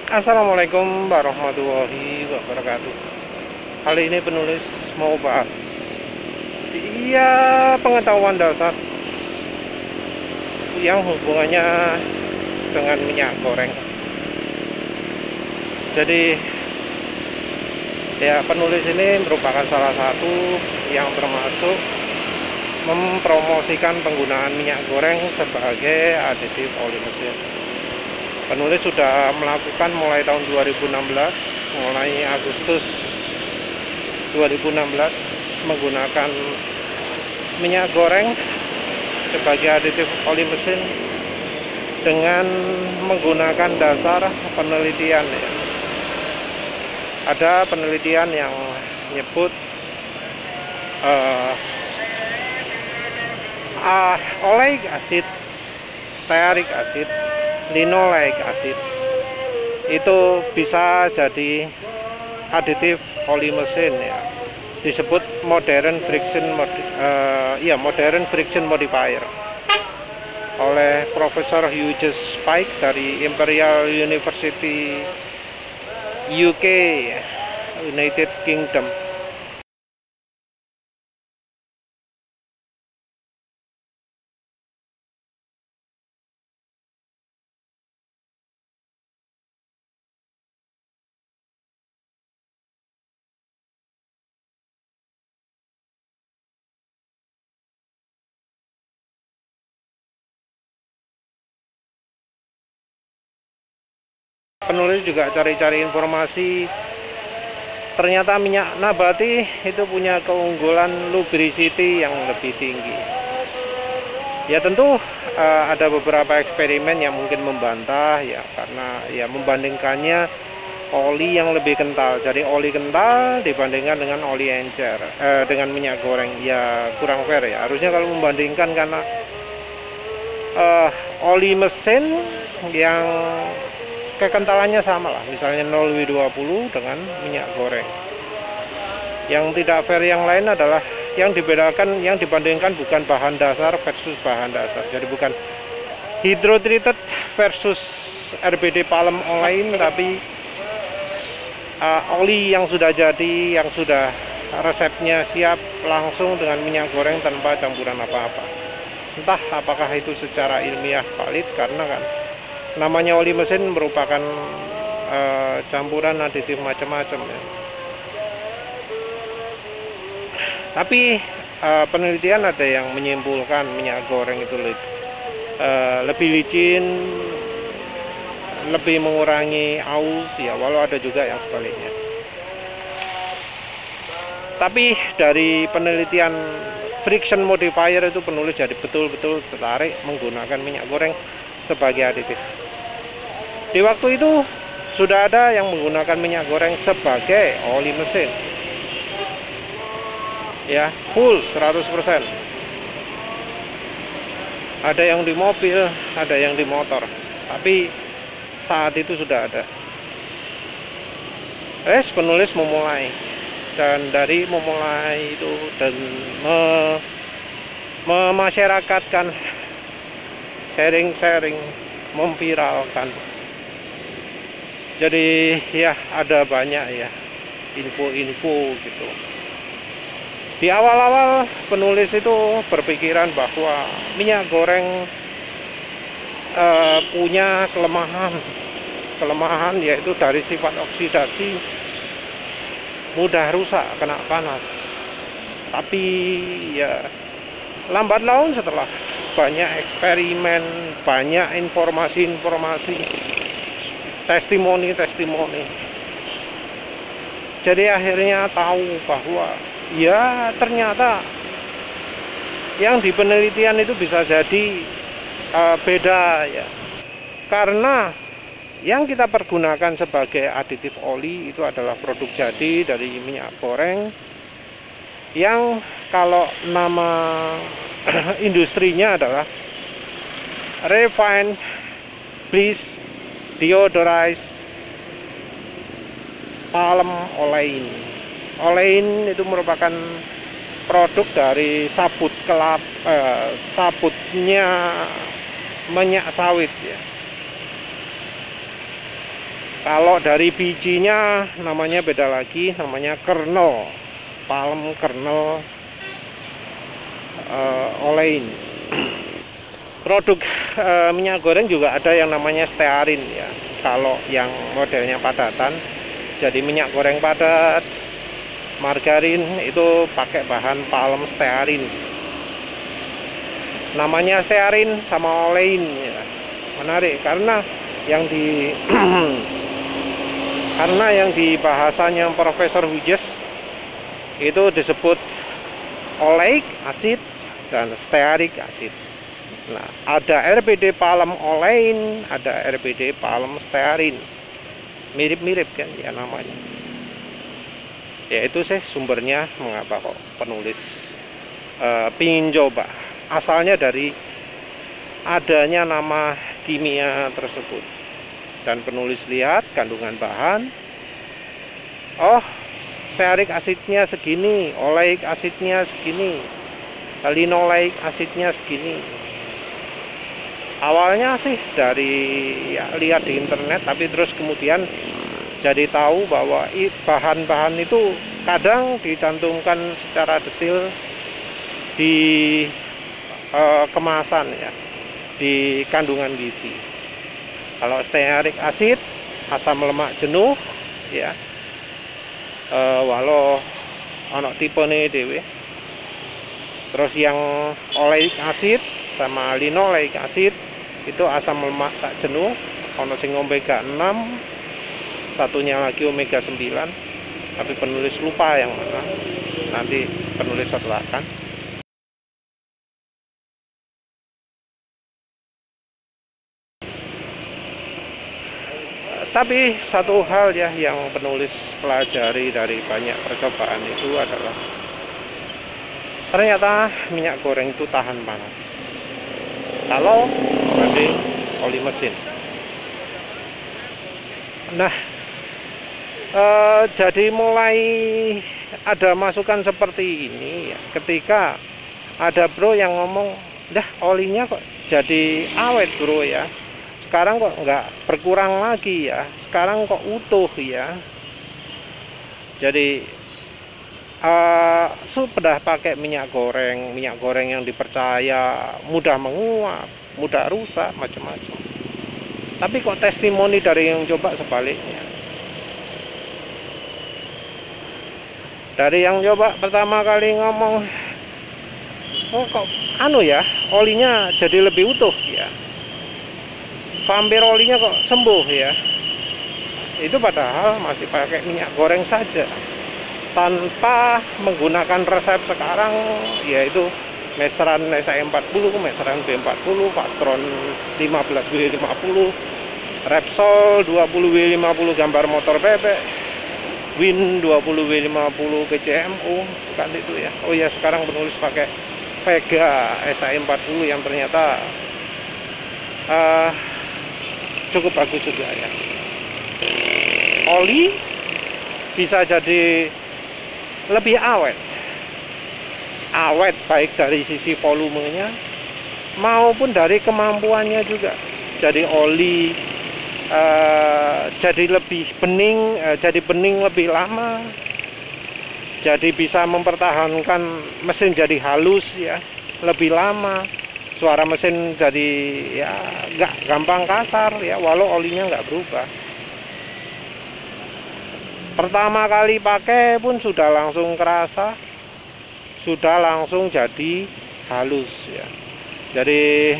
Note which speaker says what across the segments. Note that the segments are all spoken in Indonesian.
Speaker 1: Assalamualaikum warahmatullahi wabarakatuh. Kali ini penulis mau bahas pengetahuan dasar yang hubungannya dengan minyak goreng. Jadi penulis ini merupakan salah satu yang termasuk mempromosikan penggunaan minyak goreng sebagai aditif oli mesin. Penulis sudah melakukan mulai tahun 2016, mulai Agustus 2016 menggunakan minyak goreng sebagai aditif oli mesin dengan menggunakan dasar penelitian. Ada penelitian yang menyebut oleic acid, stearic acid, linoleic acid itu bisa jadi aditif oli mesin disebut modern friction modifier oleh Profesor Hughes Pike dari Imperial University UK, United Kingdom. Penulis juga cari-cari informasi, ternyata minyak nabati itu punya keunggulan lubricity yang lebih tinggi. Ya tentu ada beberapa eksperimen yang mungkin membantah karena membandingkannya oli yang lebih kental. Jadi oli kental dibandingkan dengan oli encer dengan minyak goreng kurang fair Harusnya kalau membandingkan karena oli mesin yang kekentalannya sama lah, misalnya 0W20 dengan minyak goreng. Yang tidak fair yang lain adalah yang dibedakan, yang dibandingkan bukan bahan dasar versus bahan dasar. Jadi bukan hydrotreated versus RBD palm olain, tapi oli yang sudah jadi, yang sudah resepnya siap langsung dengan minyak goreng tanpa campuran apa-apa. Entah apakah itu secara ilmiah valid, karena kan namanya oli mesin merupakan campuran aditif macam-macam Tapi penelitian ada yang menyimpulkan minyak goreng itu lebih licin, lebih mengurangi aus walau ada juga yang sebaliknya. Tapi dari penelitian friction modifier itu penulis jadi betul-betul tertarik menggunakan minyak goreng sebagai aditif. Di waktu itu sudah ada yang menggunakan minyak goreng sebagai oli mesin. Full 100%. Ada yang di mobil, ada yang di motor. Tapi saat itu sudah ada. Penulis memulai, dan dari memulai itu dan memasyarakatkan, sharing, memviralkan. Jadi ada banyak info-info gitu. Di awal-awal penulis itu berpikiran bahwa minyak goreng punya kelemahan yaitu dari sifat oksidasi, mudah rusak kena panas. Tapi lambat laun setelah banyak eksperimen, banyak informasi, testimoni, jadi akhirnya tahu bahwa ternyata yang di penelitian itu bisa jadi beda karena yang kita pergunakan sebagai aditif oli itu adalah produk jadi dari minyak goreng yang kalau nama industrinya adalah refined bleached deodorized palm olein. Olein itu merupakan produk dari sabutnya minyak sawit Kalau dari bijinya namanya beda lagi, namanya kernel, palm kernel olein. Produk minyak goreng juga ada yang namanya stearin ya. Kalau yang modelnya padatan, jadi minyak goreng padat, margarin itu pakai bahan palm stearin. Namanya stearin sama olein ya. Menarik karena yang di karena yang di bahasanya Profesor Hughes itu disebut oleic acid dan stearic acid. Nah, ada RBD palm olein, ada RBD palm stearin. Mirip-mirip kan ya namanya. Ya itu sih sumbernya mengapa kok penulis pingin coba. Asalnya dari adanya nama kimia tersebut. Dan penulis lihat kandungan bahan. Oh, stearic asidnya segini, oleic asidnya segini, linoleic asidnya segini. Awalnya sih dari ya, lihat di internet, tapi terus kemudian jadi tahu bahwa bahan-bahan itu kadang dicantumkan secara detail di kemasan ya, di kandungan gizi. Kalau stearic acid asam lemak jenuh ya, walau ono tipene dhewe. Terus yang oleic acid sama linoleic acid itu asam lemak tak jenuh, ono sing omega 6, satunya lagi omega 9, tapi penulis lupa yang mana. Nanti penulis setelahkan. Tapi satu hal ya yang penulis pelajari dari banyak percobaan itu adalah ternyata minyak goreng itu tahan panas kalau dibanding oli mesin. Nah, jadi mulai ada masukan seperti ini ya, ketika ada bro yang ngomong, dah olinya kok jadi awet bro ya, sekarang kok nggak berkurang lagi ya, sekarang kok utuh ya. Jadi sudah pakai minyak goreng yang dipercaya mudah menguap, mudah rusak, macam-macam. Tapi kok testimoni dari yang coba sebaliknya. Dari yang coba pertama kali ngomong, oh kok anu ya, olinya jadi lebih utuh ya, vampir olinya kok sembuh ya. Itu padahal masih pakai minyak goreng saja, tanpa menggunakan resep sekarang, yaitu meseran SAE40, meseran B40, Fastron 15W50, Repsol 20W50 gambar motor bebek, Win 20W50 PCMU, bukan itu ya. Oh ya, sekarang penulis pakai Vega SAE40 yang ternyata cukup bagus juga ya. Oli bisa jadi lebih awet baik dari sisi volumenya maupun dari kemampuannya juga. Jadi oli jadi lebih bening, jadi bening lebih lama, jadi bisa mempertahankan mesin jadi halus ya lebih lama, suara mesin jadi ya nggak gampang kasar ya, walau olinya nggak berubah. Pertama kali pakai pun sudah langsung kerasa, sudah langsung jadi halus ya. Jadi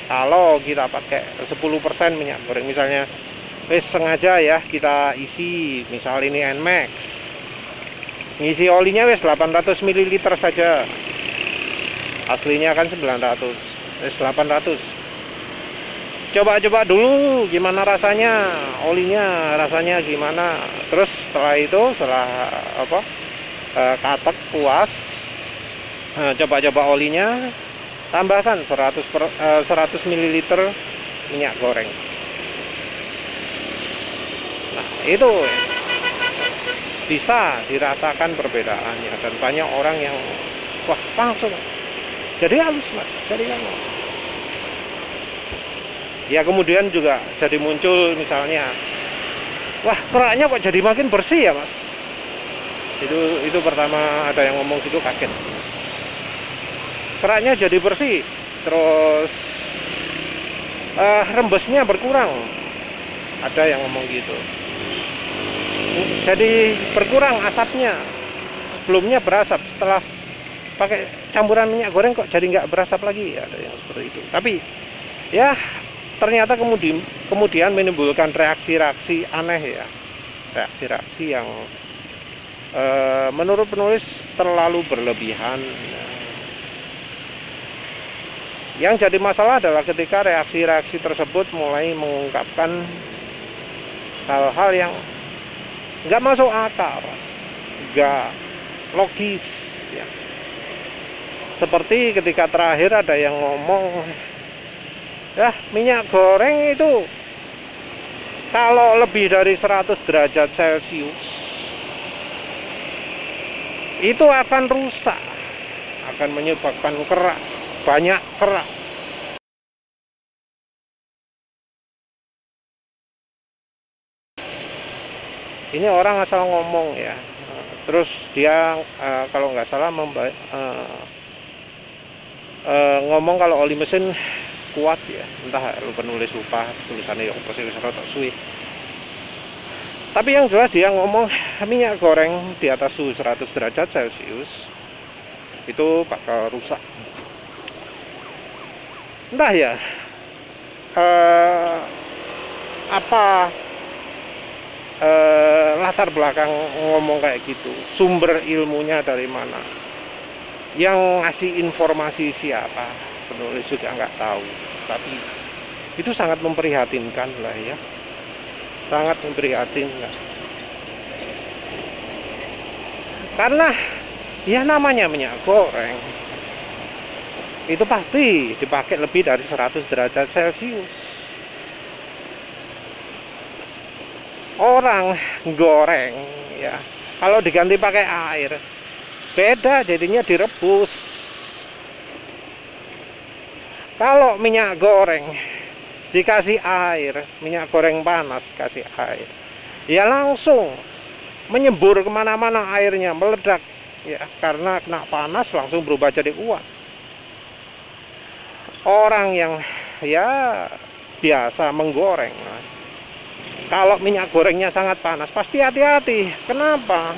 Speaker 1: kalau kita pakai 10% minyak goreng, misalnya sengaja ya kita isi, misal ini NMAX, ngisi olinya 800 ml saja, aslinya kan 900, 800. Coba-coba dulu gimana rasanya, olinya rasanya gimana. Terus setelah itu, setelah katek puas, coba-coba olinya, tambahkan 100 ml minyak goreng. Nah itu bisa dirasakan perbedaannya, dan banyak orang yang wah langsung jadi halus mas, jadi halus. Ya kemudian juga jadi muncul misalnya wah keraknya kok jadi makin bersih ya mas. Itu pertama ada yang ngomong gitu, kaget. Keraknya jadi bersih, terus rembesnya berkurang, ada yang ngomong gitu. Jadi berkurang asapnya, sebelumnya berasap, setelah pakai campuran minyak goreng kok jadi nggak berasap lagi, ada yang seperti itu. Tapi ya ternyata kemudian menimbulkan reaksi-reaksi aneh ya, reaksi-reaksi yang menurut penulis terlalu berlebihan. Yang jadi masalah adalah ketika reaksi-reaksi tersebut mulai mengungkapkan hal-hal yang nggak masuk akal, nggak logis ya. Seperti ketika terakhir ada yang ngomong, ya minyak goreng itu kalau lebih dari 100 derajat Celcius itu akan rusak, akan menyebabkan kerak, banyak kerak. Ini orang asal ngomong ya. Terus dia kalau nggak salah ngomong kalau oli mesin kuat ya. Entah lu penulis lupa tulisannya yang pasti rotok suwi. Tapi yang jelas dia ngomong minyak goreng di atas suhu 100 derajat Celcius itu bakal rusak. Entah ya apa latar belakang ngomong kayak gitu, sumber ilmunya dari mana, yang ngasih informasi siapa, penulis juga nggak tahu. Tapi itu sangat memprihatinkan lah ya, sangat memprihatinkan. Karena ya namanya minyak goreng itu pasti dipakai lebih dari 100 derajat Celcius. Orang goreng ya, kalau diganti pakai air beda, jadinya direbus. Kalau minyak goreng dikasih air, minyak goreng panas kasih air, ya langsung menyembur kemana-mana, airnya meledak ya, karena kena panas langsung berubah jadi uap. Orang yang ya biasa menggoreng, kalau minyak gorengnya sangat panas pasti hati-hati. Kenapa?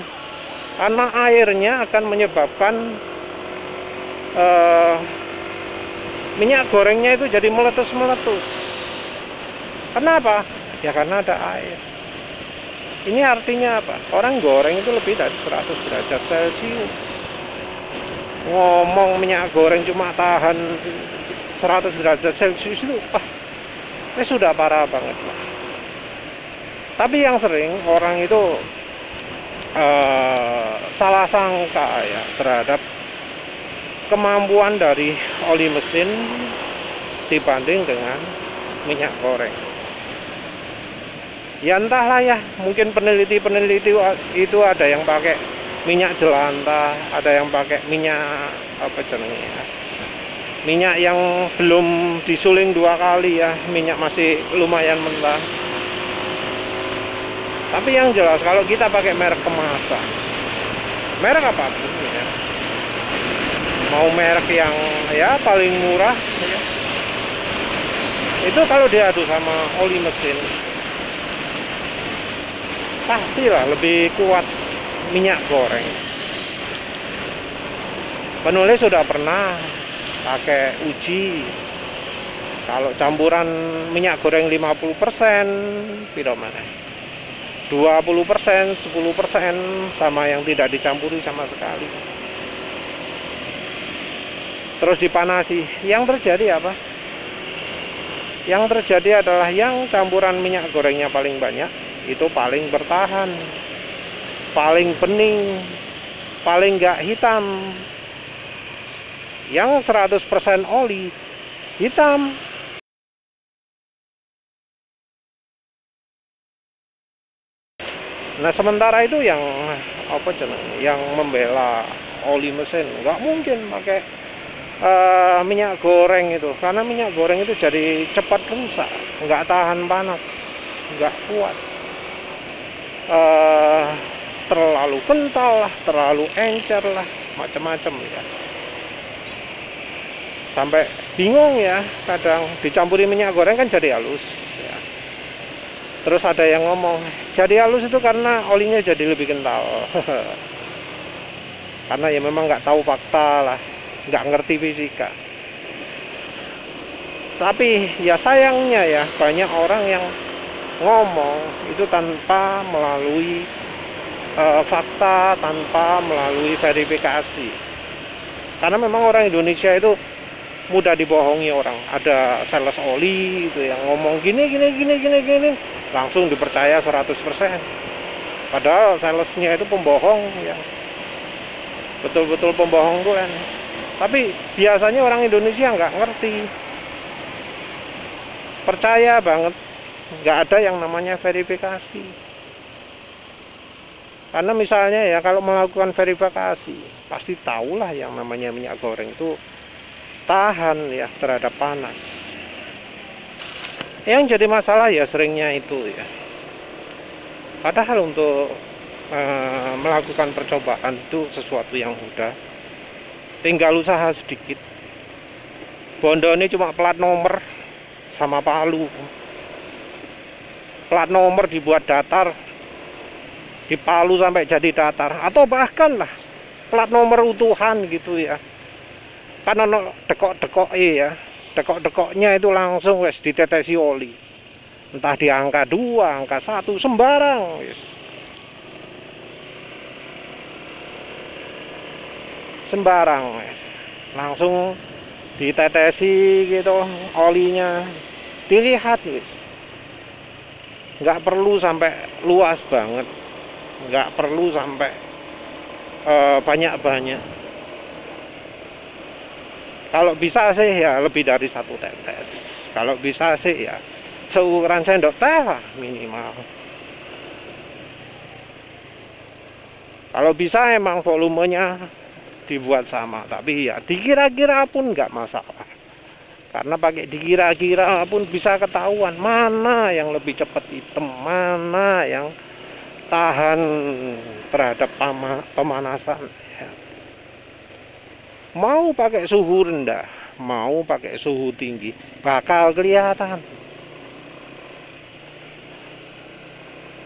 Speaker 1: Karena airnya akan menyebabkan minyak gorengnya itu jadi meletus-meletus. Kenapa? Ya karena ada air. Ini artinya apa? Orang goreng itu lebih dari 100 derajat Celcius. Ngomong minyak goreng cuma tahan 100 derajat Celcius itu sudah parah banget lah. Tapi yang sering orang itu salah sangka ya terhadap kemampuan dari oli mesin dibanding dengan minyak goreng. Ya entahlah ya, mungkin peneliti-peneliti itu ada yang pakai minyak jelantah, ada yang pakai minyak minyak yang belum disuling 2 kali ya, minyak masih lumayan mentah. Tapi yang jelas kalau kita pakai merek kemasan, merek apapun ya, mau merek yang ya paling murah ya, itu kalau diadu sama oli mesin pastilah lebih kuat minyak goreng. Penulis sudah pernah pakai uji kalau campuran minyak goreng 50% piro mana? 20%, 10% sama yang tidak dicampuri sama sekali. Terus dipanasi. Yang terjadi apa? Yang terjadi adalah yang campuran minyak gorengnya paling banyak itu paling bertahan, paling bening, paling nggak hitam. Yang 100% oli hitam. Nah sementara itu yang yang membela oli mesin nggak mungkin pakai minyak goreng itu, karena minyak goreng itu jadi cepat rusak, nggak tahan panas, nggak kuat. eh, terlalu kental lah, terlalu encer lah, macam-macam ya. Sampai bingung ya, kadang dicampuri minyak goreng kan jadi halus ya. Terus ada yang ngomong jadi halus itu karena olinya jadi lebih kental. Karena ya memang nggak tahu fakta lah, nggak ngerti fisika. Tapi ya sayangnya ya banyak orang yang ngomong itu tanpa melalui fakta, tanpa melalui verifikasi. Karena memang orang Indonesia itu mudah dibohongi orang. Ada sales oli gitu yang ngomong gini, langsung dipercaya 100%. Padahal salesnya itu pembohong ya. Betul-betul pembohong tuh kan. Tapi biasanya orang Indonesia nggak ngerti. Percaya banget. Nggak ada yang namanya verifikasi. Karena misalnya ya kalau melakukan verifikasi pasti tahulah yang namanya minyak goreng itu tahan ya terhadap panas. Yang jadi masalah ya seringnya itu ya. Padahal untuk melakukan percobaan itu sesuatu yang mudah. Tinggal usaha sedikit. Bondo ini cuma plat nomor sama palu. Plat nomor dibuat datar, dipalu sampai jadi datar, atau bahkan lah plat nomor utuhan gitu ya. Karena dekok-dekok ya, dekok-dekoknya itu langsung wes ditetesi oli. Entah di angka 2, angka 1, sembarang wes. Sembarang wes. Langsung ditetesi gitu olinya. Dilihat wes. Nggak perlu sampai luas banget. Nggak perlu sampai banyak-banyak. Kalau bisa sih ya lebih dari 1 tetes. Kalau bisa sih ya seukuran sendok teh lah minimal. Kalau bisa emang volumenya dibuat sama, tapi ya dikira-kira pun nggak masalah. Karena pakai dikira-kira pun bisa ketahuan mana yang lebih cepat hitam, mana yang tahan terhadap pemanasan. Mau pakai suhu rendah, mau pakai suhu tinggi, bakal kelihatan.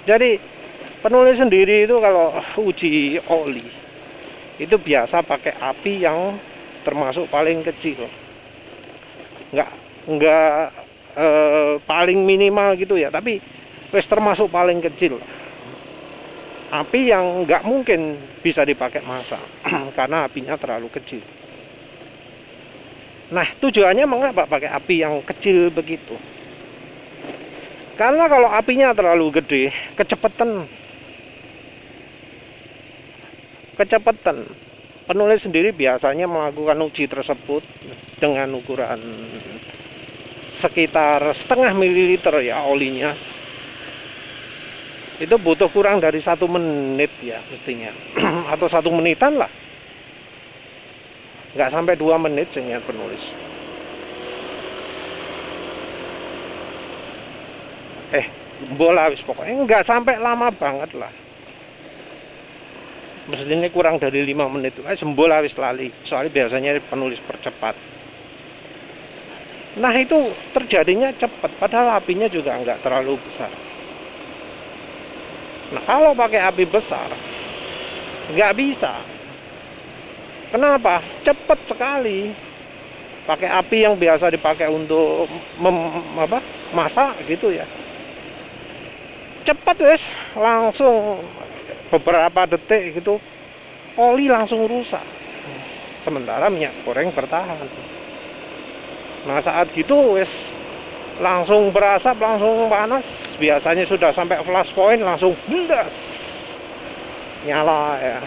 Speaker 1: Jadi penulis sendiri itu kalau uji oli itu biasa pakai api yang termasuk paling kecil, nggak paling minimal gitu ya, tapi wes termasuk paling kecil. Api yang nggak mungkin bisa dipakai masak karena apinya terlalu kecil. Nah, tujuannya mengapa pakai api yang kecil begitu? Karena kalau apinya terlalu gede, kecepatan. Penulis sendiri biasanya melakukan uji tersebut dengan ukuran sekitar setengah mililiter ya olinya. Itu butuh kurang dari 1 menit ya mestinya. Atau 1 menitan lah. Nggak sampai 2 menit sehingga penulis. Bola wis pokoknya nggak sampai lama banget lah. Mestinya kurang dari 5 menit. Sembola wis lali. Soalnya biasanya penulis percepat. Nah itu terjadinya cepat. Padahal apinya juga nggak terlalu besar. Nah kalau pakai api besar nggak bisa. Kenapa? Cepat sekali. Pakai api yang biasa dipakai untuk masak gitu ya. Cepat wes, langsung beberapa detik gitu oli langsung rusak. Sementara minyak goreng bertahan. Nah saat gitu wes langsung berasap, langsung panas. Biasanya sudah sampai flash point langsung blas. Nyala ya.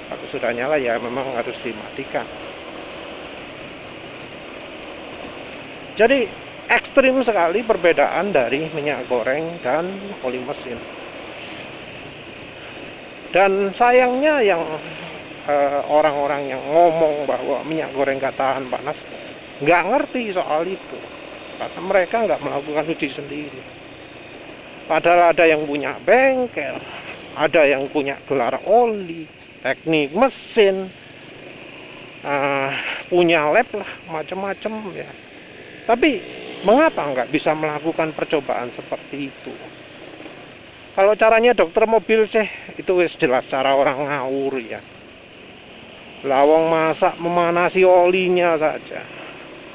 Speaker 1: Kalau sudah nyala ya memang harus dimatikan. Jadi ekstrim sekali perbedaan dari minyak goreng dan oli mesin. Dan sayangnya yang orang-orang yang ngomong bahwa minyak goreng gak tahan panas nggak ngerti soal itu. Karena mereka nggak melakukan uji sendiri. Padahal ada yang punya bengkel, ada yang punya gelar oli, teknik mesin, punya lab lah, macam-macam ya. Tapi mengapa nggak bisa melakukan percobaan seperti itu? Kalau caranya dokter mobil sih itu wis jelas cara orang ngawur ya. Lawang masak memanasi olinya saja,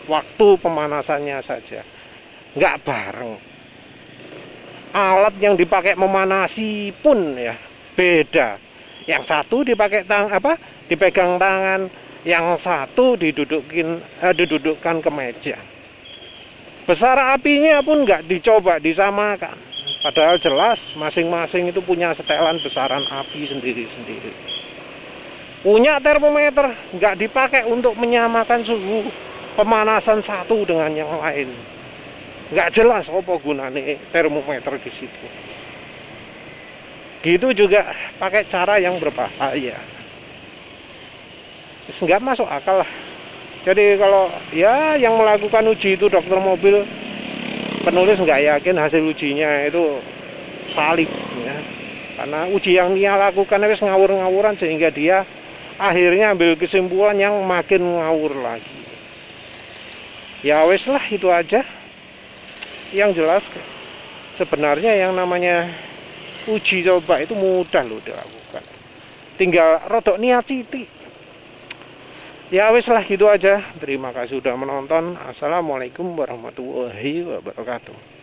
Speaker 1: waktu pemanasannya saja nggak bareng. Alat yang dipakai memanasi pun ya beda. Yang satu dipakai dipegang tangan, yang satu didudukkan ke meja. Besar apinya pun nggak dicoba disamakan. Padahal jelas masing-masing itu punya setelan besaran api sendiri-sendiri. Punya termometer nggak dipakai untuk menyamakan suhu pemanasan satu dengan yang lain. Nggak jelas apa gunanya termometer di situ. Gitu juga pakai cara yang berbahaya. Nggak masuk akal lah. Jadi kalau ya yang melakukan uji itu dokter mobil, penulis nggak yakin hasil ujinya itu valid ya. Karena uji yang dia lakukan wis ngawur-ngawuran sehingga dia akhirnya ambil kesimpulan yang makin ngawur lagi. Ya wes lah, itu aja. Yang jelas sebenarnya yang namanya uji coba itu mudah loh dilakukan. Tinggal rodok niat titik. Ya wes lah, gitu aja. Terima kasih sudah menonton. Assalamualaikum warahmatullahi wabarakatuh.